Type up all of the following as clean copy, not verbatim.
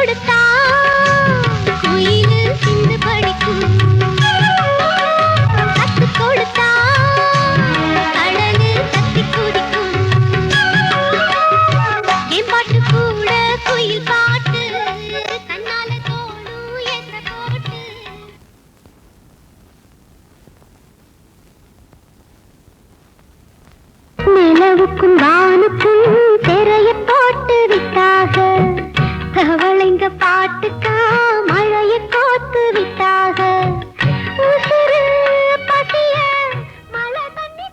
கொடுத்தா குயிலு சிந்து படிக்கும், கத்து கொடுத்தா கடலு கத்தி குதிக்கும். என் பாட்டு கூட குயில் பாட்டு, கண்ணால தோணும் என்ற போட்டு. நிலவுக்கும் வானுக்கும் திரைய போட்டு விட்டாக, தவளைங்க பாட்டுக்கா மழைய கோத்து விட்டாக. உசுறு பசிய மழை தண்ணி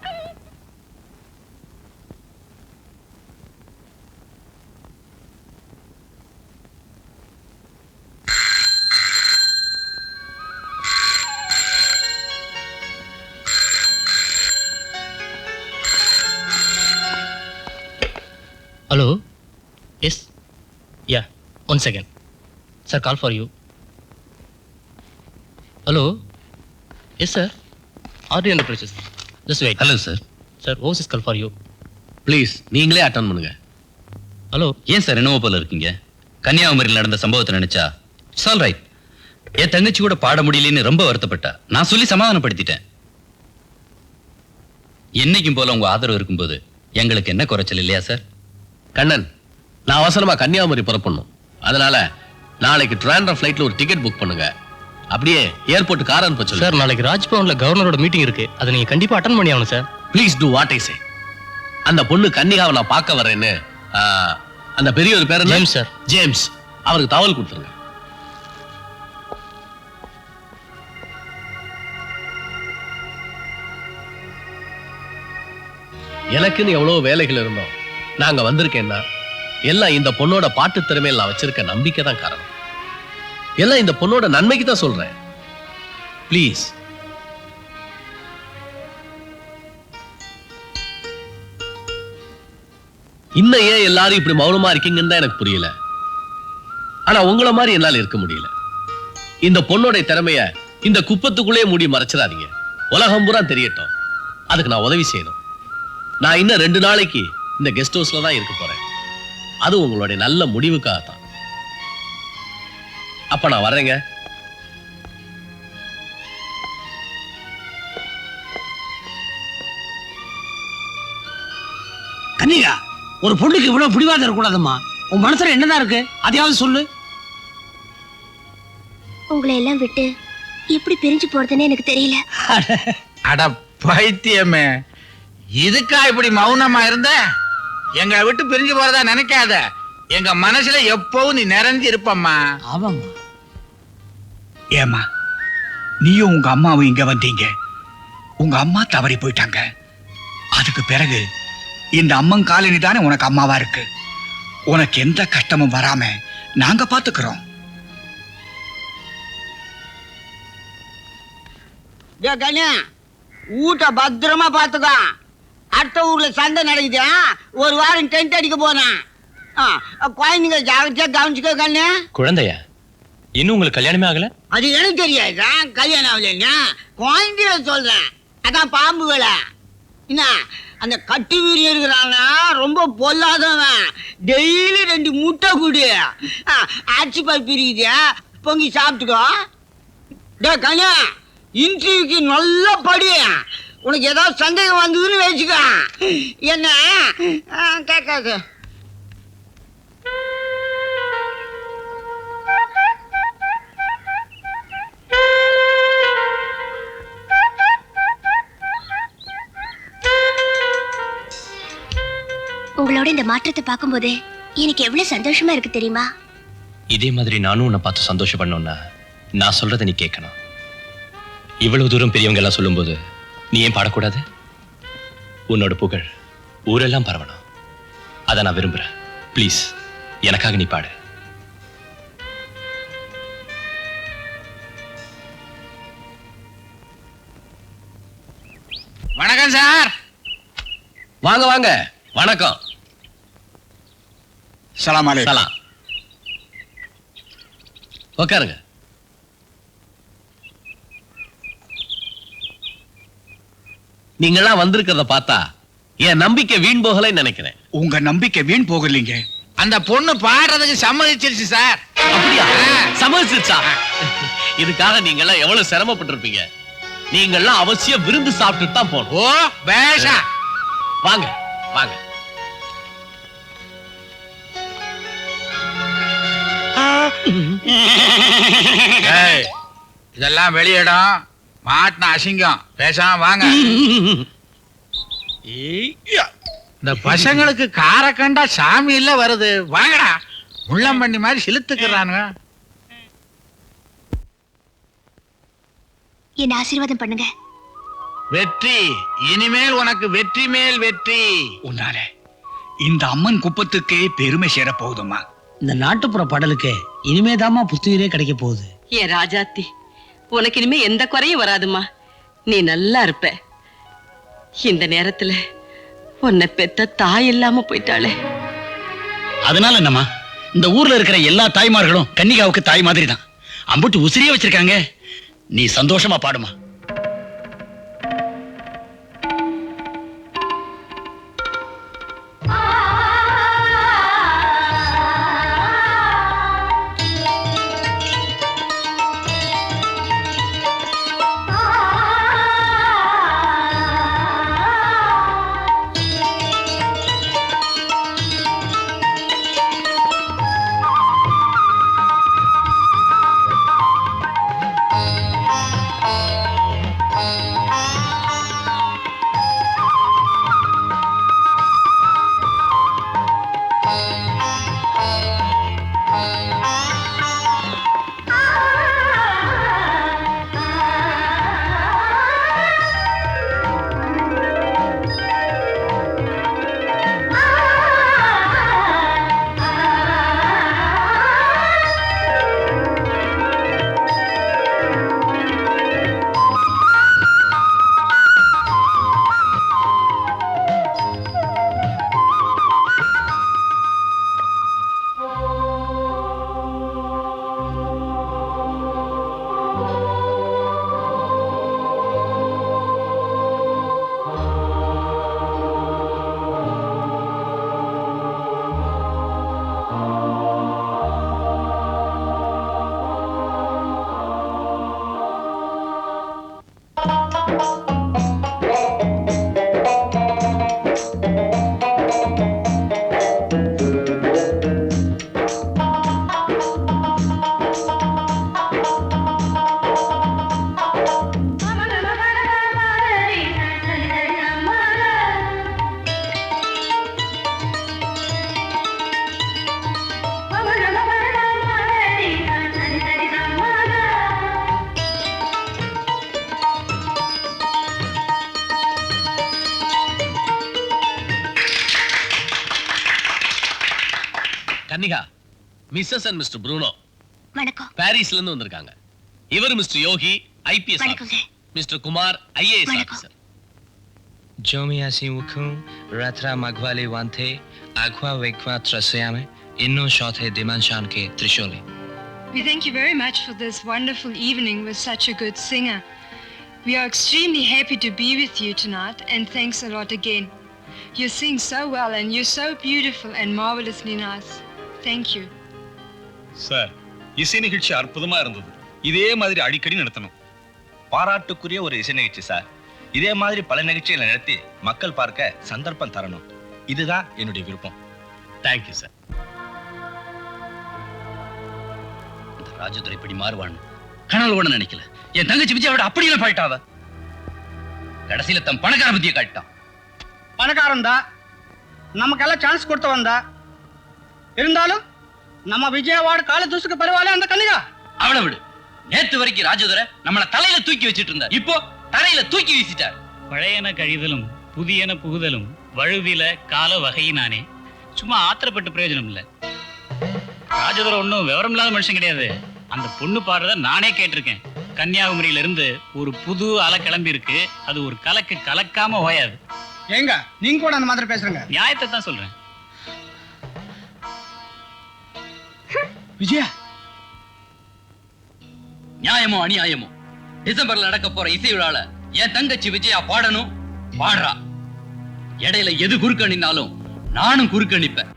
Hello? Yes? Yeah. 1 second. Sir, call for you. Hello? Yes, sir. RD Enterprises. Just wait. Hello sir. Sir, overseas call for you. Please நீங்களே அட்டன் பண்ணுங்க. Hello? ஏன் சார் என்னவோ போல இருக்கீங்க? கன்னியாகுமரியில் நடந்த சம்பவத்தை நினைச்சா இட்ஸ் ஆல் ரைட். என் தங்கச்சி கூட பாட முடியலன்னு ரொம்ப வருத்தப்பட்டா. நான் சொல்லி சமாதானப்படுத்திட்டேன். என்னைக்கும் போல உங்க ஆதரவு இருக்கும்போது எங்களுக்கு என்ன குறைச்சல் இல்லையா சார்? கண்ணன், நான் அவசரமா கன்னியாகுமரி புறப்படணும். அதனால நாளைக்கு ட்ராண்டா ஃப்ளைட்ல ஒரு டிக்கெட் புக் பண்ணுங்க. அப்படியே ஏர்போர்ட் கார் அனுப்ப சொல்லுங்க. சார், நாளைக்கு ராஜ்பவன்ல கவர்னரோட மீட்டிங் இருக்கு. அதை நீங்க கண்டிப்பா அட்டன் பண்ணி ஆகணும் sir. Please do what I say. அந்த பொண்ணு கன்னிகாவை நான் பார்க்க வரேன்னு அந்த பெரிய ஒரு பேர் ஜேம்ஸ் சார். ஜேம்ஸ், அவருக்கு தகவல் கொடுத்துருங்க. எனக்குன்னு எவ்வளவு வேலைகள் இருந்தோம். நாங்க வந்திருக்கேன்னா எல்லாம் இந்த பொண்ணோட பாட்டு திறமையில் நான் வச்சிருக்க நம்பிக்கை தான் காரணம். எல்லாம் இந்த பொண்ணோட நன்மைக்கு தான் சொல்றேன். ப்ளீஸ். இன்னும் ஏன் எல்லாரும் இப்படி மௌனமா இருக்கீங்கன்னு தான் எனக்கு புரியல. ஆனா உங்களை மாதிரி என்னால இருக்க முடியல. இந்த பொண்ணோட திறமைய இந்த குப்பத்துக்குள்ளே மூடி மறைச்சிடாதீங்க. உலகம் பூரா தெரியட்டும். அதுக்கு நான் உதவி செய்யணும். நான் இன்னும் 2 நாளைக்கு இந்த கெஸ்ட் ஹவுஸ்ல தான் இருக்க போறேன். அது உங்களுடைய நல்ல முடிவுக்காக தான். அப்ப நான் வர்றேங்க. கன்னிகா, ஒரு பொண்ணுக்கு இவ்வளவு பிடிவாதம் இருக்கக்கூடாதும்மா. உன் மனசுல என்னதான் இருக்கு அதையாவது சொல்லு. உங்களை எல்லாம் விட்டு எப்படி பிரிஞ்சு போறதுன்னு எனக்கு தெரியல. அட பைத்தியமே, இதுக்கா இப்படி மௌனமா இருந்த? எங்களை விட்டு பிரிஞ்சு போறதா நினைக்காத. எங்க மனசுல எப்பவும் நீ நிறைஞ்சு இருப்பம்மா. ஆமாம்மா. ஏமா, நீயும் உங்க அம்மாவும் இங்க வந்தீங்க. உங்க அம்மா தவறி போயிட்டாங்க. அதுக்கு பிறகு இந்த அம்மன் காலனி தானே உனக்கு அம்மாவா இருக்கு. உனக்கு எந்த கஷ்டமும் வராம நாங்க பாத்துக்கிறோம். ஊட்ட பத்திரமா பாத்துக்கோ. அடுத்த ஊர்ல சந்தை நடக்குது. ஒரு வாரம் டென்ட் அடிக்க போனேன். குழந்தைங்க ஜாகிரதையா கவனிச்சுக்கோ கண்ணு. குழந்தையா? இன்னும் உங்களுக்கு கல்யாணமே ஆகல? அது எனக்கு தெரியாது. கல்யாணம் ஆகலைன்னா குழந்தைய சொல்றேன். அதான் பாம்பு வேலை. என்ன அந்த கட்டு வீரி இருக்கிறானா ரொம்ப பொல்லாதவன். டெய்லி 2 முட்டை குடி. ஆட்சி பருப்பு இருக்குது, பொங்கி சாப்பிட்டுக்கோ. டே கண்ணு, இன்டர்வியூக்கு நல்லா படி. உனக்கு ஏதாவது சந்தேகம் வந்ததுன்னு வச்சுக்க. என்ன கேட்காது. உங்களோட இந்த மாற்றத்தை பார்க்கும்போது எனக்கு எவ்வளவு சந்தோஷமா இருக்கு தெரியுமா? இதே மாதிரி நானும் உன்னை பார்த்து சந்தோஷப்படணும்னா நான் சொல்றதை நீ கேட்கணும். இவ்வளவு தூரம் பெரியவங்க எல்லாம் சொல்லும்போது நீ ஏன் பாடக்கூடாது? உன்னோட புகழ் ஊரெல்லாம் பரவணும். அதை நான் விரும்புறேன். ப்ளீஸ் எனக்காக நீ பாடு. வணக்கம் சார். வாங்க வாங்க. வணக்கம். சலாம் அலைக்கும். சலாம். உட்காருங்க. நீங்கெல்லாம் வந்திருக்கிறத பார்த்தா என் நம்பிக்கை வீண் போகலைன்னு நினைக்கிறேன். உங்க நம்பிக்கை வீண் போகலீங்க. அந்த பொண்ணு பாடுறதுக்கு சம்மதிச்சிருச்சு சார். அப்படியா? சமோசிச்சா? இதுக்காக நீங்க எல்லாம் எவ்வளவு சிரமப்பட்டிருப்பீங்க. நீங்க எல்லாம் அவசியம் விருந்து சாப்பிட்டு தான் போகணும். ஓ பேஷா. வாங்க வாங்க. ஏய், இதெல்லாம் வெளியிடம் மாட்டின அசிங்கம். பேசாம வாங்க. இந்த பசங்களுக்கு கார கண்டா சாமி இல்ல வருது. வாங்கடா. முள்ளம் பண்ணி மாதிரி சிலுத்துக்கிறானுங்க. என்ன ஆசீர்வாதம் பண்ணுங்க. வெற்றி. இனிமேல் உனக்கு வெற்றி மேல் வெற்றி. உன்னால இந்த அம்மன் குப்பத்துக்கே பெருமை சேர போகுதுமா. இந்த நாட்டுப்புற பாடலுக்கு இனிமேதாம்மா புத்துயிரே கிடைக்க போகுது. ஏன் ராஜாத்தி, உனக்கு இனிமே எந்த குறையும் வராதுமா. நீ நல்லா இருப்ப. இந்த நேரத்துல உன்னை பெத்த தாய் இல்லாம போயிட்டாளே. அதனால என்னம்மா, இந்த ஊர்ல இருக்கிற எல்லா தாய்மார்களும் கன்னிகாவுக்கு தாய் மாதிரி தான். அம்புட்டு உசிரியே வச்சிருக்காங்க. நீ சந்தோஷமா பாடுமா. Kannika, Mrs and Mr Bruno வணக்கம். பாரிஸ்ல இருந்து வந்திருக்காங்க. இவர் மிஸ்டர் யோகி, ஐபிஎஸ் வணக்கங்க. ஆபீசர். மிஸ்டர் குமார், ஐஏஎஸ் வணக்கம். Officer. Jomiasi wukum ratra magwali wante agwa wekwa trasayame inno shothe dimanshan ke trishole. We thank you very much for this wonderful evening with such a good singer. We are extremely happy to be with you tonight, and thanks a lot again. You sing so well and you're so beautiful and marvelously nice. Thank you. Sir, இசை நிகழ்ச்சி அற்புதமா இருந்தது. இதே மாதிரி அடிக்கடி நடத்தணும். பாராட்டுக்குரிய ஒரு இசை நிகழ்ச்சி சார். இதே மாதிரி பல நிகழ்ச்சிகளை நடத்தி மக்கள் பார்க்க சந்தர்ப்பம் தரணும். இதுதான் என்னுடைய விருப்பம். Thank you sir. இந்த ராஜதுரை இப்படி மாறுவான்னு கனவு கூட நினைக்கல. என் தங்கச்சி விஜயாவோட அப்படியெல்லாம் பாயிட்டாவ. கடைசியில தன் பணக்கார பத்தியை காட்டான். பணக்காரன் தான், நமக்கெல்லாம் சான்ஸ் கொடுத்த வந்தா. இருந்தாலும் நம்ம விஜயவாட கால தூசுக்கு பரவாயில்ல அந்த கன்னிகா. அவளை விடு. நேத்து வரைக்கும் ராஜதுரை நம்மள தலையில தூக்கி வச்சிட்டு இருந்தா, இப்போ தரையில தூக்கி வீசிட்டார். பழையன கழிதலும் புதியன புகுதலும் வழுவில கால வகையினானே. சும்மா ஆத்திரப்பட்டு பிரயோஜனம் இல்லை. ராஜதுரை ஒன்றும் விவரம் இல்லாத மனுஷன் கிடையாது. அந்த பொண்ணு பாடுறத நானே கேட்டிருக்கேன். கன்னியாகுமரியில இருந்து ஒரு புது அலை கிளம்பி இருக்கு. அது ஒரு கலக்கு கலக்காம ஓயாது. ஏங்க நீங்க கூட அந்த மாதிரி பேசுறீங்க? நியாயத்தை தான் சொல்றேன். விஜயா, நியாயமோ அநியாயமோ டிசம்பர்ல நடக்க போற இசை விழால என் தங்கச்சி விஜயா பாடணும், பாடுறா. இடையில எது குறுக்க நின்னாலும் நானும் குறுக்க நிப்பேன்.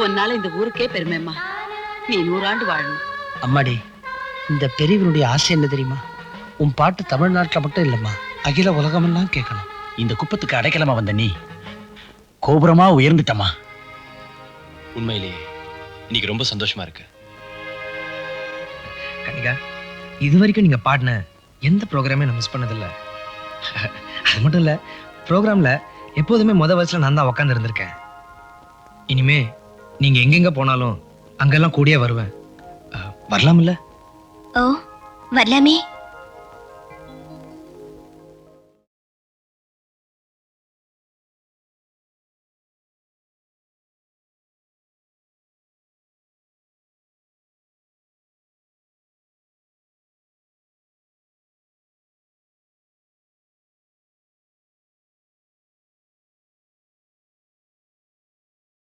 உன்னால இந்த ஊருக்கே பெருமைம்மா. நீ 100 ஆண்டு வாழணும். அம்மாடி, இந்த பெரியவனுடைய ஆசை என்ன தெரியுமா? உன் பாட்டு தமிழ்நாட்டில் மட்டும் இல்லம்மா, அகில உலகமெல்லாம் கேட்கணும். இந்த குப்பத்துக்கு அடைக்கலமா வந்த நீ கோபுரமா உயர்ந்துட்டமா. உண்மையிலேயே இன்னைக்கு ரொம்ப சந்தோஷமா இருக்கு. கனிகா, இது வரைக்கும் நீங்க பாடின எந்த ப்ரோக்ராமே நான் மிஸ் பண்ணதில்லை. அது மட்டும் இல்ல, ப்ரோக்ராம்ல எப்போதுமே வயசுல நான் தான் உட்கார்ந்து இருந்திருக்கேன். இனிமே நீங்க எங்கெங்க போனாலும் அங்கெல்லாம் கூடியே வருவேன். வரலாம்ல? ஓ வரலாமே.